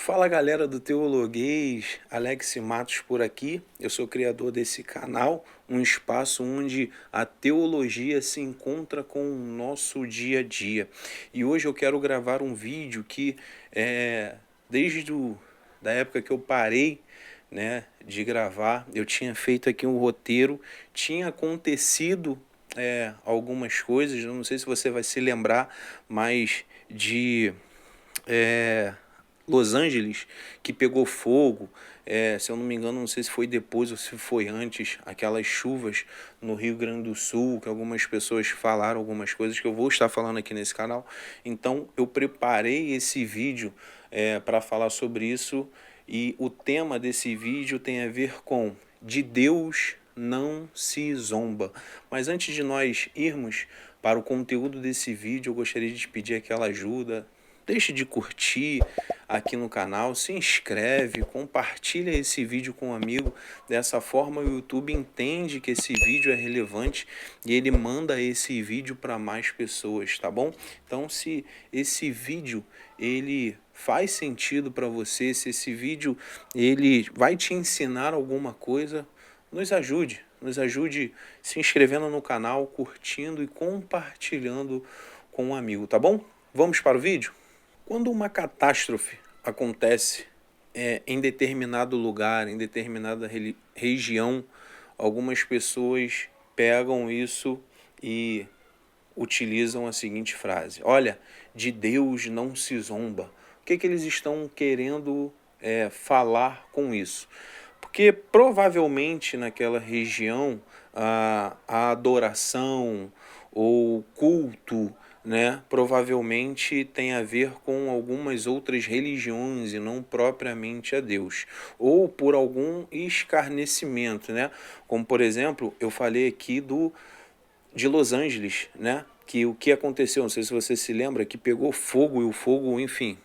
Fala galera do Teologuês, Alex Matos por aqui. Eu sou criador desse canal, um espaço onde a teologia se encontra com o nosso dia a dia. E hoje eu quero gravar um vídeo que desde da época que eu parei, né, de gravar, eu tinha feito aqui um roteiro, tinha acontecido algumas coisas, eu não sei se você vai se lembrar, mas de Los Angeles, que pegou fogo, se eu não me engano, não sei se foi depois ou se foi antes, aquelas chuvas no Rio Grande do Sul, que algumas pessoas falaram algumas coisas que eu vou estar falando aqui nesse canal. Então eu preparei esse vídeo para falar sobre isso, e o tema desse vídeo tem a ver com de Deus não se zomba. Mas antes de nós irmos para o conteúdo desse vídeo, eu gostaria de te pedir aquela ajuda. Deixe de curtir aqui no canal, se inscreve, compartilha esse vídeo com um amigo. Dessa forma o YouTube entende que esse vídeo é relevante e ele manda esse vídeo para mais pessoas, tá bom? Então, se esse vídeo ele faz sentido para você, se esse vídeo ele vai te ensinar alguma coisa, nos ajude se inscrevendo no canal, curtindo e compartilhando com um amigo, tá bom? Vamos para o vídeo? Quando uma catástrofe acontece em determinado lugar, em determinada região, algumas pessoas pegam isso e utilizam a seguinte frase: olha, de Deus não se zomba. O que eles estão querendo falar com isso? Porque provavelmente naquela região a adoração ou culto, né, provavelmente tem a ver com algumas outras religiões e não propriamente a Deus, ou por algum escarnecimento, né? Como por exemplo, eu falei aqui de Los Angeles, né? Que o que aconteceu, não sei se você se lembra, que pegou fogo e o fogo, enfim,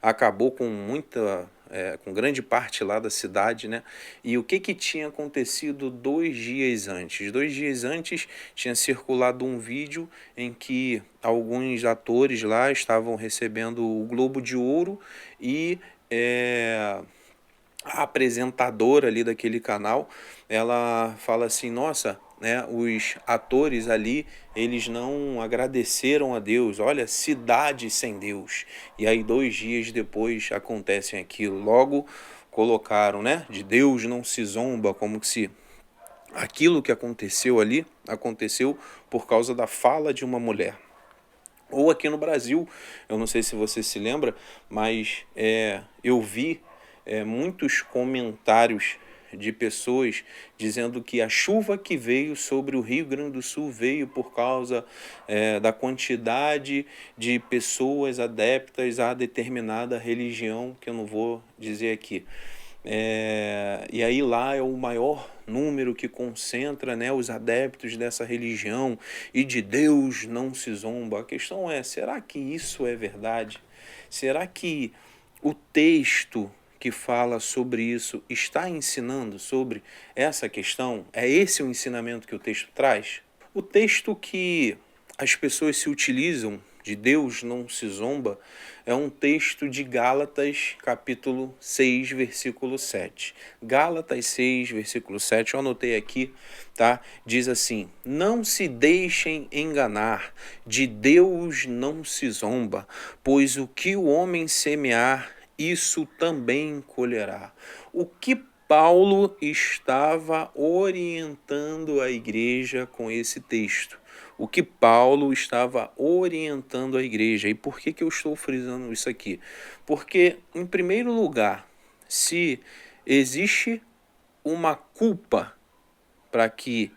acabou com com grande parte lá da cidade, né? E o que tinha acontecido 2 dias antes? 2 dias antes tinha circulado um vídeo em que alguns atores lá estavam recebendo o Globo de Ouro e a apresentadora ali daquele canal, ela fala assim: nossa, né, os atores ali, eles não agradeceram a Deus, olha, cidade sem Deus. E aí 2 dias depois acontece aquilo. Logo colocaram, né, de Deus não se zomba, como se aquilo que aconteceu ali aconteceu por causa da fala de uma mulher. Ou aqui no Brasil, eu não sei se você se lembra, mas eu vi muitos comentários de pessoas dizendo que a chuva que veio sobre o Rio Grande do Sul veio por causa da quantidade de pessoas adeptas a determinada religião, que eu não vou dizer aqui. E aí lá é o maior número que concentra, né, os adeptos dessa religião, e de Deus não se zomba. A questão é, será que isso é verdade? Será que o texto que fala sobre isso está ensinando sobre essa questão? É esse o ensinamento que o texto traz? O texto que as pessoas se utilizam, de Deus não se zomba, é um texto de Gálatas, capítulo 6, versículo 7. Gálatas 6, versículo 7, eu anotei aqui, tá? Diz assim: não se deixem enganar, de Deus não se zomba, pois o que o homem semear, isso também colherá. O que Paulo estava orientando a igreja com esse texto? O que Paulo estava orientando a igreja? E por que eu estou frisando isso aqui? Porque, em primeiro lugar, se existe uma culpa para que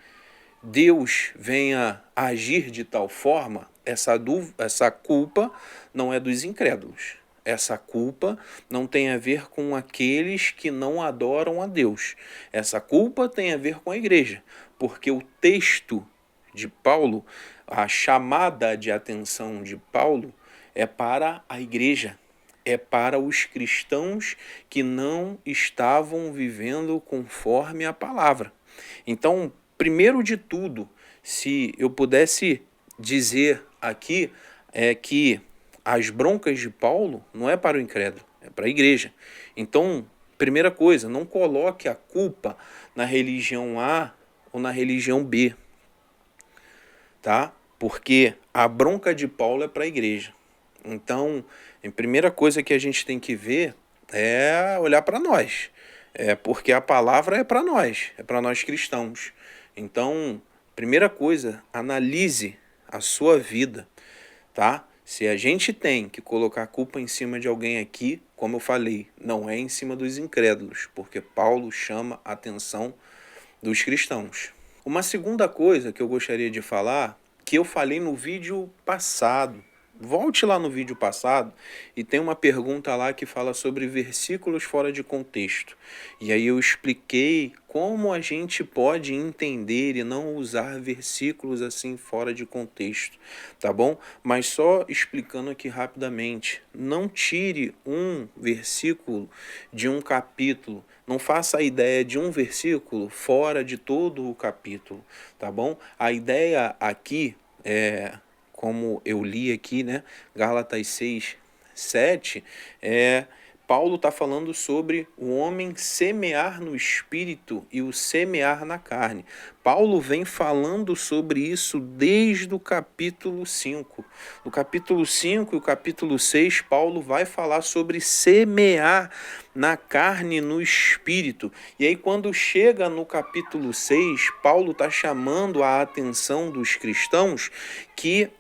Deus venha agir de tal forma, essa culpa não é dos incrédulos. Essa culpa não tem a ver com aqueles que não adoram a Deus. Essa culpa tem a ver com a igreja, porque o texto de Paulo, a chamada de atenção de Paulo é para a igreja, é para os cristãos que não estavam vivendo conforme a palavra. Então, primeiro de tudo, se eu pudesse dizer aqui, é que as broncas de Paulo não é para o incrédulo, é para a igreja. Então, primeira coisa, não coloque a culpa na religião A ou na religião B, tá? Porque a bronca de Paulo é para a igreja. Então, a primeira coisa que a gente tem que ver é olhar para nós. Porque a palavra é para nós cristãos. Então, primeira coisa, analise a sua vida, tá? Se a gente tem que colocar a culpa em cima de alguém aqui, como eu falei, não é em cima dos incrédulos, porque Paulo chama a atenção dos cristãos. Uma segunda coisa que eu gostaria de falar, que eu falei no vídeo passado, volte lá no vídeo passado e tem uma pergunta lá que fala sobre versículos fora de contexto. E aí eu expliquei como a gente pode entender e não usar versículos assim fora de contexto, tá bom? Mas só explicando aqui rapidamente, não tire um versículo de um capítulo, não faça a ideia de um versículo fora de todo o capítulo, tá bom? A ideia aqui como eu li aqui, né, Gálatas 6, 7, Paulo está falando sobre o homem semear no espírito e o semear na carne. Paulo vem falando sobre isso desde o capítulo 5. No capítulo 5 e o capítulo 6, Paulo vai falar sobre semear na carne e no espírito. E aí, quando chega no capítulo 6, Paulo está chamando a atenção dos cristãos que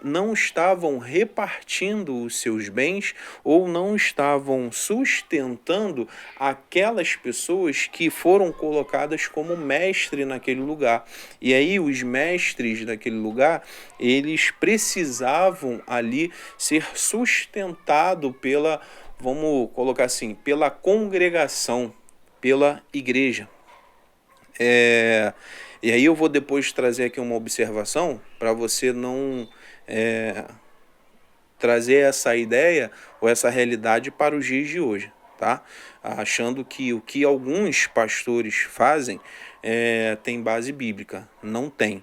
não estavam repartindo os seus bens ou não estavam sustentando aquelas pessoas que foram colocadas como mestre naquele lugar. E aí os mestres daquele lugar, eles precisavam ali ser sustentados pela, vamos colocar assim, pela congregação, pela igreja. E aí eu vou depois trazer aqui uma observação para você não trazer essa ideia ou essa realidade para os dias de hoje, tá? Achando que o que alguns pastores fazem tem base bíblica. Não tem.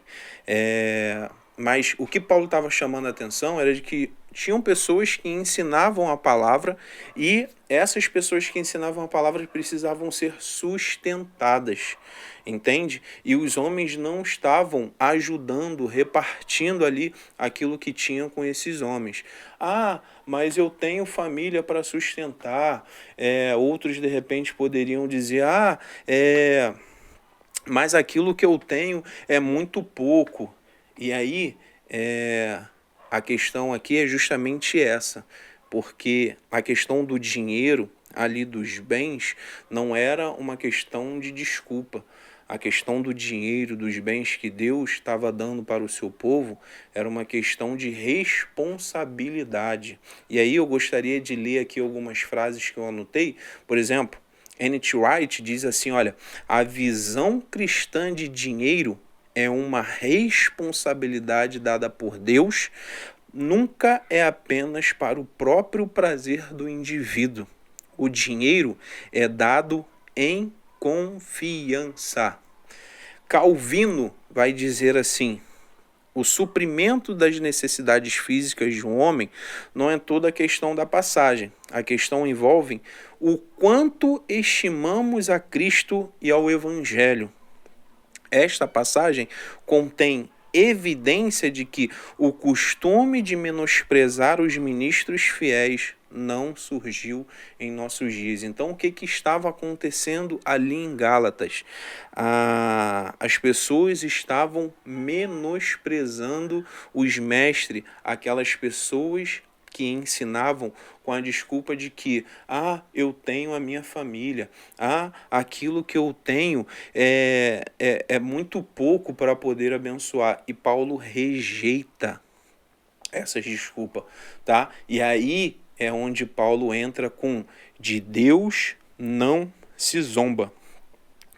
Mas o que Paulo estava chamando a atenção era de que tinham pessoas que ensinavam a palavra e essas pessoas que ensinavam a palavra precisavam ser sustentadas, entende? E os homens não estavam ajudando, repartindo ali aquilo que tinham com esses homens. Ah, mas eu tenho família para sustentar. Outros de repente poderiam dizer, mas aquilo que eu tenho é muito pouco. E aí, a questão aqui é justamente essa, porque a questão do dinheiro, ali dos bens, não era uma questão de desculpa. A questão do dinheiro, dos bens que Deus estava dando para o seu povo, era uma questão de responsabilidade. E aí eu gostaria de ler aqui algumas frases que eu anotei. Por exemplo, N.T. Wright diz assim, olha, a visão cristã de dinheiro é uma responsabilidade dada por Deus, nunca é apenas para o próprio prazer do indivíduo. O dinheiro é dado em confiança. Calvino vai dizer assim, o suprimento das necessidades físicas de um homem não é toda a questão da passagem. A questão envolve o quanto estimamos a Cristo e ao Evangelho. Esta passagem contém evidência de que o costume de menosprezar os ministros fiéis não surgiu em nossos dias. Então, o que estava acontecendo ali em Gálatas? As pessoas estavam menosprezando os mestres, aquelas pessoas que ensinavam com a desculpa de que eu tenho a minha família, aquilo que eu tenho é muito pouco para poder abençoar. E Paulo rejeita essas desculpas, tá? E aí é onde Paulo entra com de Deus não se zomba.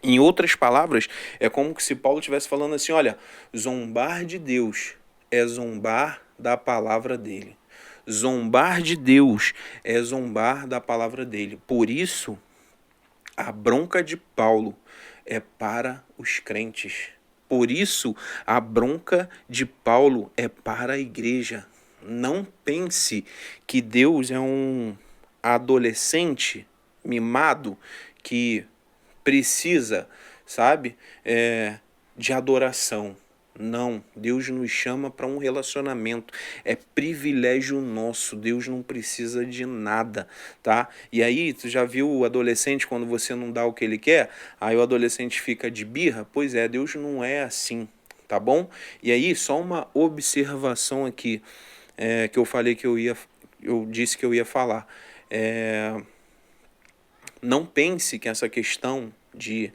Em outras palavras, é como se Paulo estivesse falando assim, olha, zombar de Deus é zombar da palavra dele. Zombar de Deus é zombar da palavra dele. Por isso, a bronca de Paulo é para os crentes. Por isso, a bronca de Paulo é para a igreja. Não pense que Deus é um adolescente mimado que precisa, sabe, de adoração. Não, Deus nos chama para um relacionamento, é privilégio nosso, Deus não precisa de nada, tá? E aí, tu já viu o adolescente quando você não dá o que ele quer? Aí o adolescente fica de birra? Pois é, Deus não é assim, tá bom? E aí, só uma observação aqui, que eu falei que eu disse que eu ia falar. Não pense que essa questão de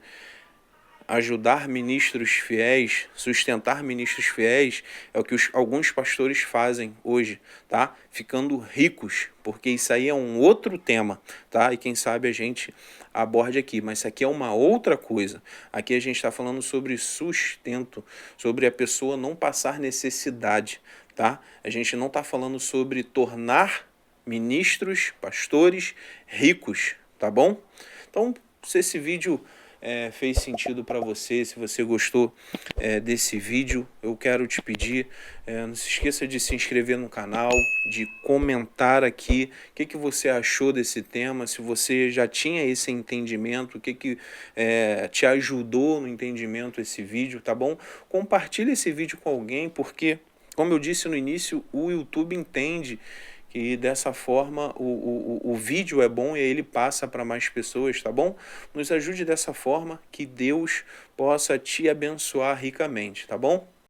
ajudar ministros fiéis, sustentar ministros fiéis, é o que alguns pastores fazem hoje, tá? Ficando ricos, porque isso aí é um outro tema, tá? E quem sabe a gente aborde aqui, mas isso aqui é uma outra coisa. Aqui a gente está falando sobre sustento, sobre a pessoa não passar necessidade, tá? A gente não está falando sobre tornar ministros, pastores ricos, tá bom? Então, se esse vídeo fez sentido para você, se você gostou desse vídeo, eu quero te pedir, não se esqueça de se inscrever no canal, de comentar aqui o que você achou desse tema, se você já tinha esse entendimento, o que te ajudou no entendimento esse vídeo, tá bom? Compartilhe esse vídeo com alguém, porque, como eu disse no início, o YouTube entende que dessa forma o vídeo é bom e aí ele passa para mais pessoas, tá bom? Nos ajude dessa forma, que Deus possa te abençoar ricamente, tá bom?